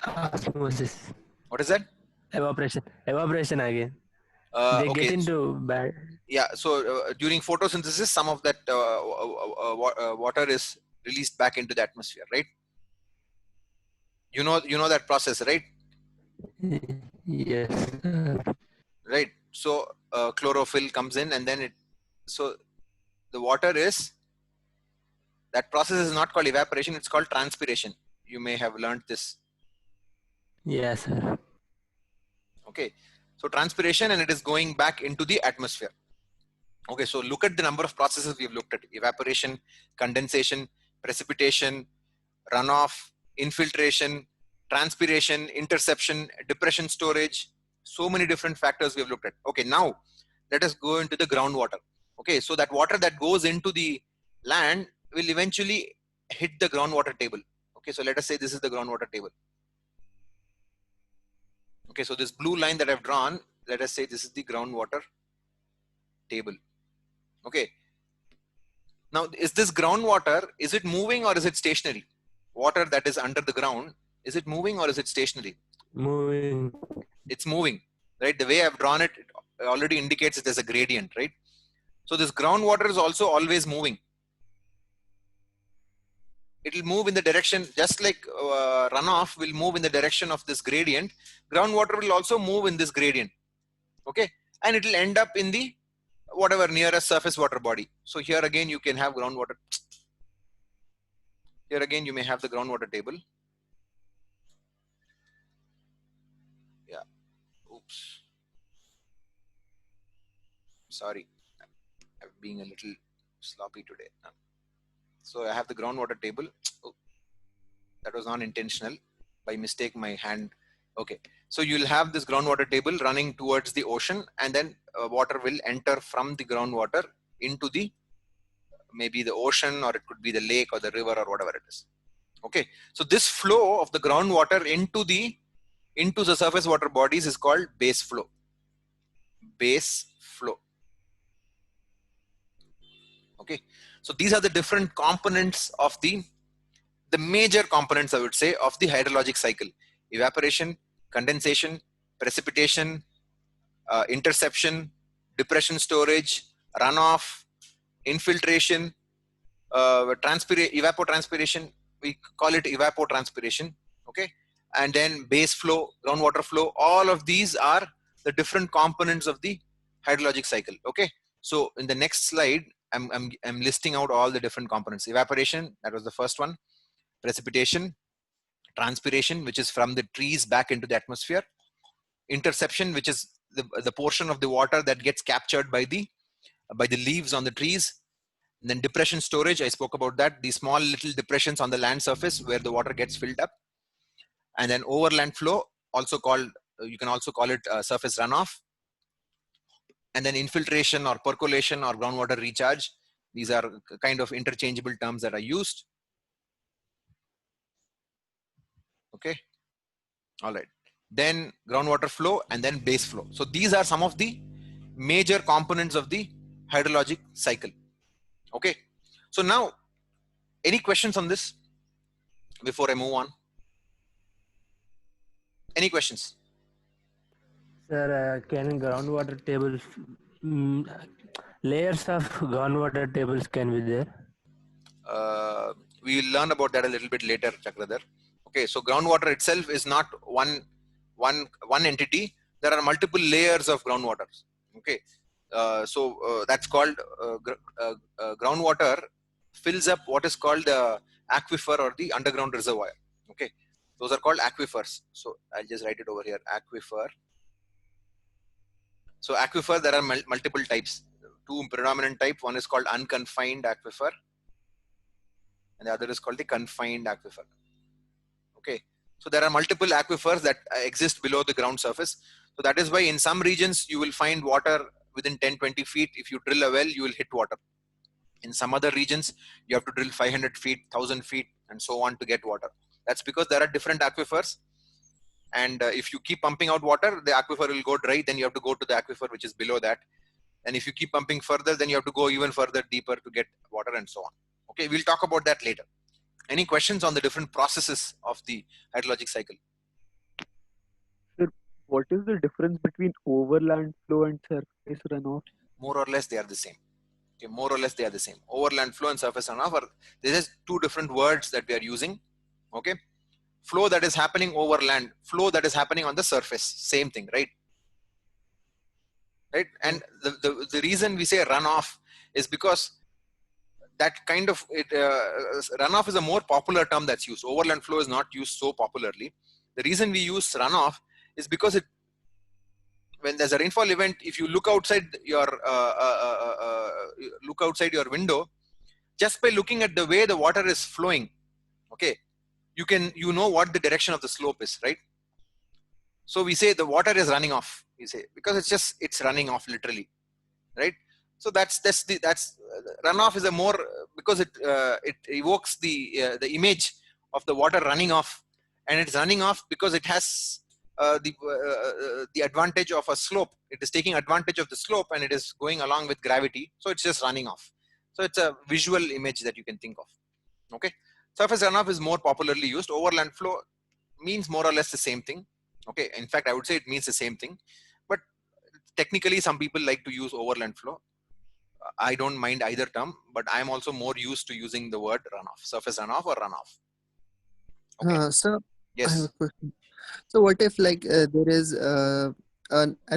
Speaker 6: Osmosis.
Speaker 1: What is that?
Speaker 6: Evaporation again. They
Speaker 1: Okay.
Speaker 6: get into bad.
Speaker 1: Yeah, so during photosynthesis, some of that water is released back into the atmosphere, right? You know that process, right?
Speaker 6: Yes.
Speaker 1: Right. So chlorophyll comes in, and then so the water is, that process is not called evaporation, it's called transpiration. You may have learned this.
Speaker 6: Yes, sir.
Speaker 1: Okay. So transpiration, and it is going back into the atmosphere. Okay. So look at the number of processes we've looked at: evaporation, condensation, precipitation, runoff, infiltration, transpiration, interception, depression storage. So many different factors we've looked at. Okay. Now let us go into the groundwater. Okay. So that water that goes into the land will eventually hit the groundwater table. Okay. So let us say this is the groundwater table. Okay, so this blue line that I've drawn, let us say this is the groundwater table. Okay. Now, is this groundwater, is it moving or is it stationary? Water that is under the ground, is it moving or is it stationary?
Speaker 6: Moving.
Speaker 1: It's moving, right? The way I've drawn it, it already indicates it as a gradient, right? So this groundwater is also always moving. It will move in the direction, just like runoff will move in the direction of this gradient. Groundwater will also move in this gradient. Okay, and it will end up in the whatever nearest surface water body. So here again you can have groundwater. Here again you may have the groundwater table. Yeah. Oops. Sorry, I'm being a little sloppy today. So I have the groundwater table. Oh, that was unintentional. By mistake, my hand. Okay. So you'll have this groundwater table running towards the ocean, and then water will enter from the groundwater into the maybe the ocean, or it could be the lake or the river or whatever it is. Okay. So this flow of the groundwater into the surface water bodies is called base flow. Base flow. Okay. So these are the different components of the major components, I would say, of the hydrologic cycle: evaporation, condensation, precipitation, interception, depression storage, runoff, infiltration, evapotranspiration. We call it evapotranspiration. Okay, and then base flow, groundwater flow. All of these are the different components of the hydrologic cycle. Okay, so in the next slide, I'm listing out all the different components. Evaporation, that was the first one. Precipitation, transpiration, which is from the trees back into the atmosphere. Interception, which is the portion of the water that gets captured by the leaves on the trees. And then depression storage, I spoke about that, these small little depressions on the land surface where the water gets filled up. And then overland flow, also called, you can also call it surface runoff. And then infiltration or percolation or groundwater recharge. These are kind of interchangeable terms that are used. Okay. All right. Then groundwater flow and then base flow. So these are some of the major components of the hydrologic cycle. Okay. So now, any questions on this before I move on? Any questions?
Speaker 6: Sir, can groundwater tables, layers of groundwater tables can be there?
Speaker 1: We will learn about that a little bit later, Chakradhar. Okay, so groundwater itself is not one entity. There are multiple layers of groundwater. Okay, so that's called groundwater fills up what is called the aquifer or the underground reservoir. Okay, those are called aquifers. So I'll just write it over here, aquifer. So aquifer, there are multiple types. Two predominant type. One is called unconfined aquifer, and the other is called the confined aquifer. Okay, so there are multiple aquifers that exist below the ground surface. So that is why in some regions you will find water within 10-20 feet. If you drill a well, you will hit water. In some other regions, you have to drill 500 feet, 1000 feet, and so on to get water. That's because there are different aquifers. And if you keep pumping out water, the aquifer will go dry. Then you have to go to the aquifer which is below that. And if you keep pumping further, then you have to go even further deeper to get water and so on. Okay, we'll talk about that later. Any questions on the different processes of the hydrologic cycle?
Speaker 3: Sir, what is the difference between overland flow and surface runoff?
Speaker 1: More or less, they are the same. Okay, more or less, they are the same. Overland flow and surface runoff are, this is two different words that we are using. Okay, flow that is happening overland, flow that is happening on the surface, same thing, right? Right, and the reason we say runoff is because that kind of runoff is a more popular term that's used. Overland flow is not used so popularly. The reason we use runoff is because when there's a rainfall event, if you look outside your window, just by looking at the way the water is flowing, okay, you know what the direction of the slope is, right? So we say the water is running off. We say because it's running off literally, right? So that's runoff is a more, because it evokes the image of the water running off, and it's running off because it has the advantage of a slope. It is taking advantage of the slope and it is going along with gravity. So it's just running off. So it's a visual image that you can think of. Okay. Surface runoff is more popularly used. Overland flow means more or less the same thing. Okay. In fact, I would say it means the same thing, but technically some people like to use overland flow. I don't mind either term, but I'm also more used to using the word runoff, surface runoff or runoff. Okay.
Speaker 7: So I have
Speaker 1: Yes.
Speaker 7: a question. So what if like there is a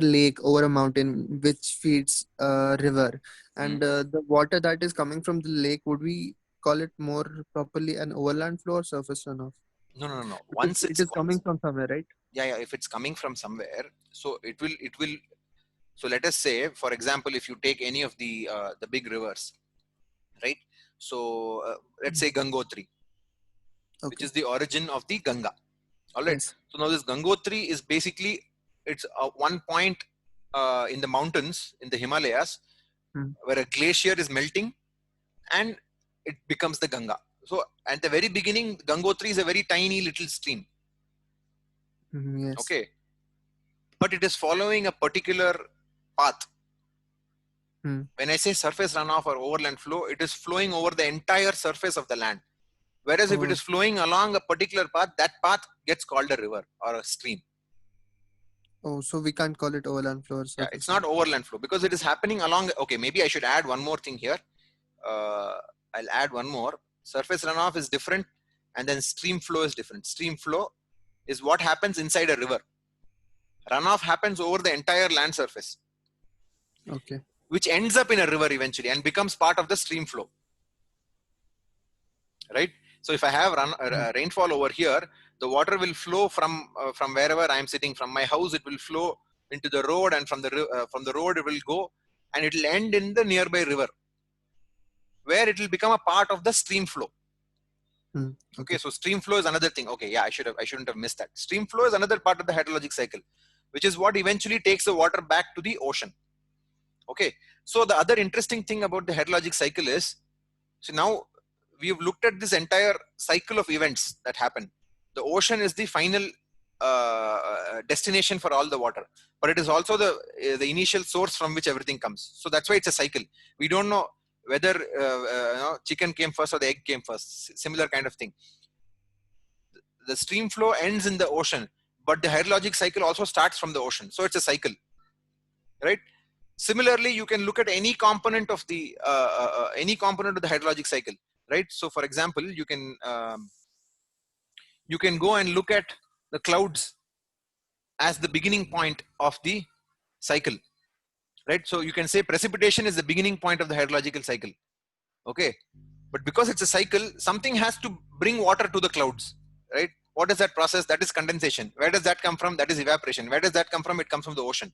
Speaker 7: lake over a mountain which feeds a river, and the water that is coming from the lake, would we call it more properly an overland flow or surface runoff?
Speaker 1: No, no, no.
Speaker 7: Because
Speaker 1: Once
Speaker 7: it
Speaker 1: it's
Speaker 7: is coming from somewhere, right?
Speaker 1: yeah, if it's coming from somewhere, so it will. So let us say, for example, if you take any of the big rivers, right? So let's say Gangotri, which
Speaker 7: Okay.
Speaker 1: is the origin of the Ganga. All right.
Speaker 7: Yes.
Speaker 1: So now this Gangotri is basically it's one point in the mountains in the Himalayas where a glacier is melting and it becomes the Ganga. So at the very beginning, Gangotri is a very tiny little stream.
Speaker 7: Yes.
Speaker 1: Okay. But it is following a particular path. When I say surface runoff or overland flow, it is flowing over the entire surface of the land. Whereas if it is flowing along a particular path, that path gets called a river or a stream.
Speaker 7: Oh, so we can't call it overland flow or
Speaker 1: Yeah,
Speaker 7: surface
Speaker 1: it's not overland flow because it is happening along. Okay, maybe I should add one more thing here. I'll add one more. Surface runoff is different, and then stream flow is different. Stream flow is what happens inside a river. Runoff happens over the entire land surface.
Speaker 7: Okay.
Speaker 1: Which ends up in a river eventually and becomes part of the stream flow. Right? So if I have rainfall over here, the water will flow from wherever I am sitting. From my house, it will flow into the road, and from the road it will go, and it will end in the nearby river, where it will become a part of the stream flow. Okay, so stream flow is another thing. Okay, yeah, I shouldn't have missed that. Stream flow is another part of the hydrologic cycle, which is what eventually takes the water back to the ocean. Okay, so the other interesting thing about the hydrologic cycle is, so now we've looked at this entire cycle of events that happen. The ocean is the final destination for all the water, but it is also the initial source from which everything comes. So that's why it's a cycle. We don't know whether chicken came first or the egg came first. Similar kind of thing. The stream flow ends in the ocean, but the hydrologic cycle also starts from the ocean. So it's a cycle, right? Similarly, you can look at any component of the hydrologic cycle, right? So, for example, you can go and look at the clouds as the beginning point of the cycle, right? So you can say precipitation is the beginning point of the hydrological cycle. Okay, but because it's a cycle, something has to bring water to the clouds, right? What is that process? That is condensation. Where does that come from? That is evaporation. Where does that come from? It comes from the ocean.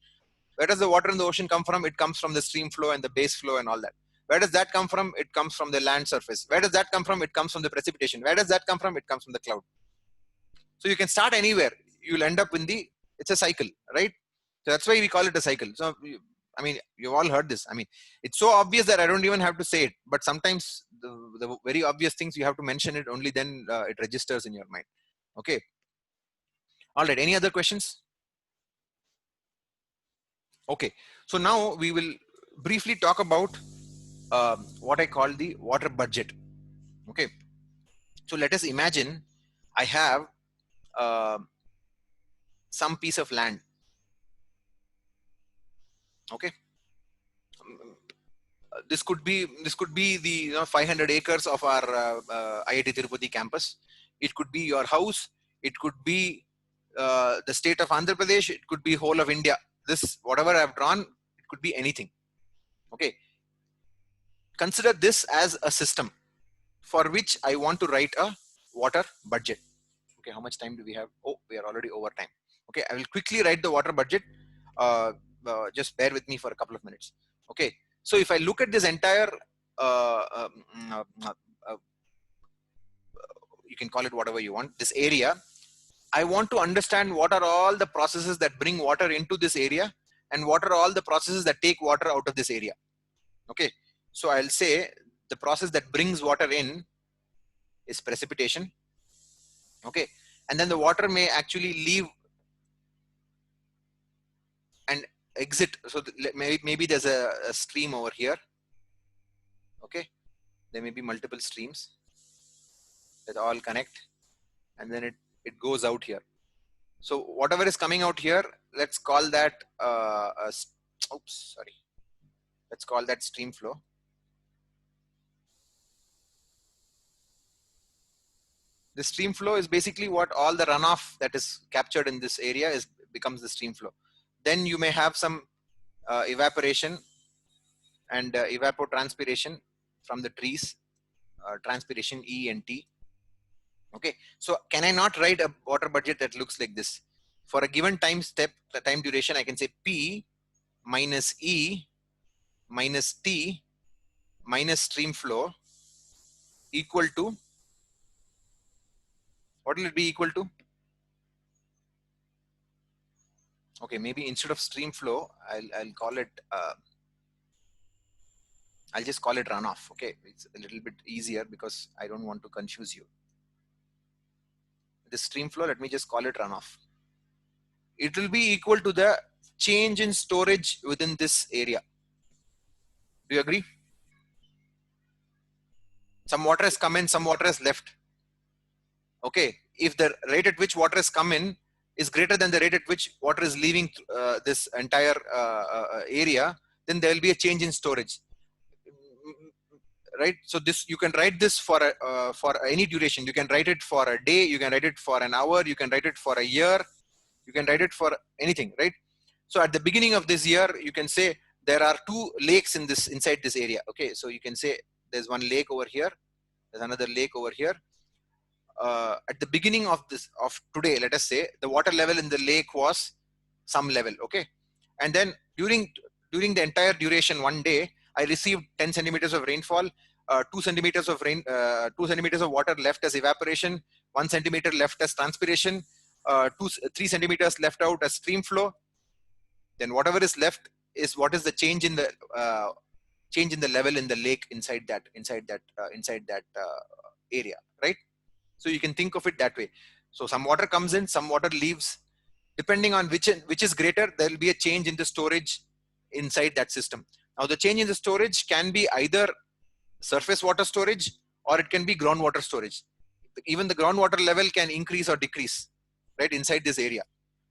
Speaker 1: Where does the water in the ocean come from? It comes from the stream flow and the base flow and all that. Where does that come from? It comes from the land surface. Where does that come from? It comes from the precipitation. Where does that come from? It comes from the cloud. So you can start anywhere. You'll end up in it's a cycle, right? So that's why we call it a cycle. So, I mean, you've all heard this. I mean, it's so obvious that I don't even have to say it. But sometimes the very obvious things, you have to mention it. Only then it registers in your mind. Okay. All right. Any other questions? Okay. So now we will briefly talk about what I call the water budget. Okay. So let us imagine I have some piece of land. Okay. This could be the 500 acres of our IIT Tirupati campus. It could be your house. It could be the state of Andhra Pradesh. It could be whole of India. This, whatever I've drawn, it could be anything. Okay. Consider this as a system for which I want to write a water budget. Okay, how much time do we have? Oh, we are already over time. Okay, I will quickly write the water budget. Just bear with me for a couple of minutes. Okay, so if I look at this entire, you can call it whatever you want, this area, I want to understand what are all the processes that bring water into this area and what are all the processes that take water out of this area. Okay, so I'll say the process that brings water in is precipitation. Okay, and then the water may actually leave and exit. So maybe there's a stream over here. Okay, there may be multiple streams that all connect, and then it goes out here. So whatever is coming out here, let's call that let's call that stream flow. The stream flow is basically what all the runoff that is captured in this area becomes the stream flow. Then you may have some evaporation and evapotranspiration from the trees, transpiration E and T. Okay, so can I not write a water budget that looks like this? For a given time step, the time duration, I can say P minus E minus T minus stream flow equal to, what will it be equal to? Okay, maybe instead of stream flow, I'll call it, I'll just call it runoff. Okay, it's a little bit easier because I don't want to confuse you. The stream flow, let me just call it runoff. It will be equal to the change in storage within this area. Do you agree? Some water has come in, some water has left. Okay, if the rate at which water has come in is greater than the rate at which water is leaving this entire area, then there will be a change in storage. Right? So this, you can write this for any duration. You can write it for a day, you can write it for an hour, you can write it for a year, you can write it for anything, right? So at the beginning of this year, you can say there are 2 lakes inside this area. Okay, so you can say there's one lake over here, there's another lake over here. At the beginning of today, let us say the water level in the lake was some level. Okay, and then during the entire duration, one day I received 10 centimeters of rainfall, 2 centimeters of 2 centimeters of water left as evaporation, 1 centimeter left as transpiration, 3 centimeters left out as stream flow. Then whatever is left is what is the change in the level in the lake inside that area, right? So you can think of it that way. So some water comes in, some water leaves. Depending on which is greater, there will be a change in the storage inside that system. Now the change in the storage can be either surface water storage or it can be groundwater storage. Even the groundwater level can increase or decrease, right, inside this area.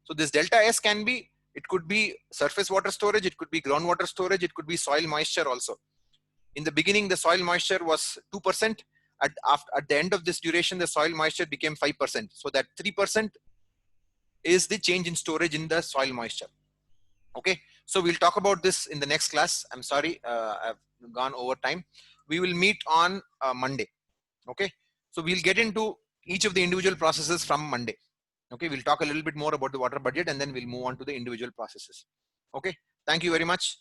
Speaker 1: So this delta S can be, it could be surface water storage, it could be groundwater storage, it could be soil moisture also. In the beginning, the soil moisture was 2%. At the end of this duration, the soil moisture became 5%. So that 3% is the change in storage in the soil moisture. Okay, so we'll talk about this in the next class. I'm sorry, I've gone over time. We will meet on Monday. Okay, so we'll get into each of the individual processes from Monday. Okay, we'll talk a little bit more about the water budget and then we'll move on to the individual processes. Okay, thank you very much.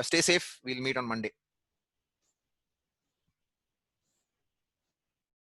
Speaker 1: Stay safe. We'll meet on Monday.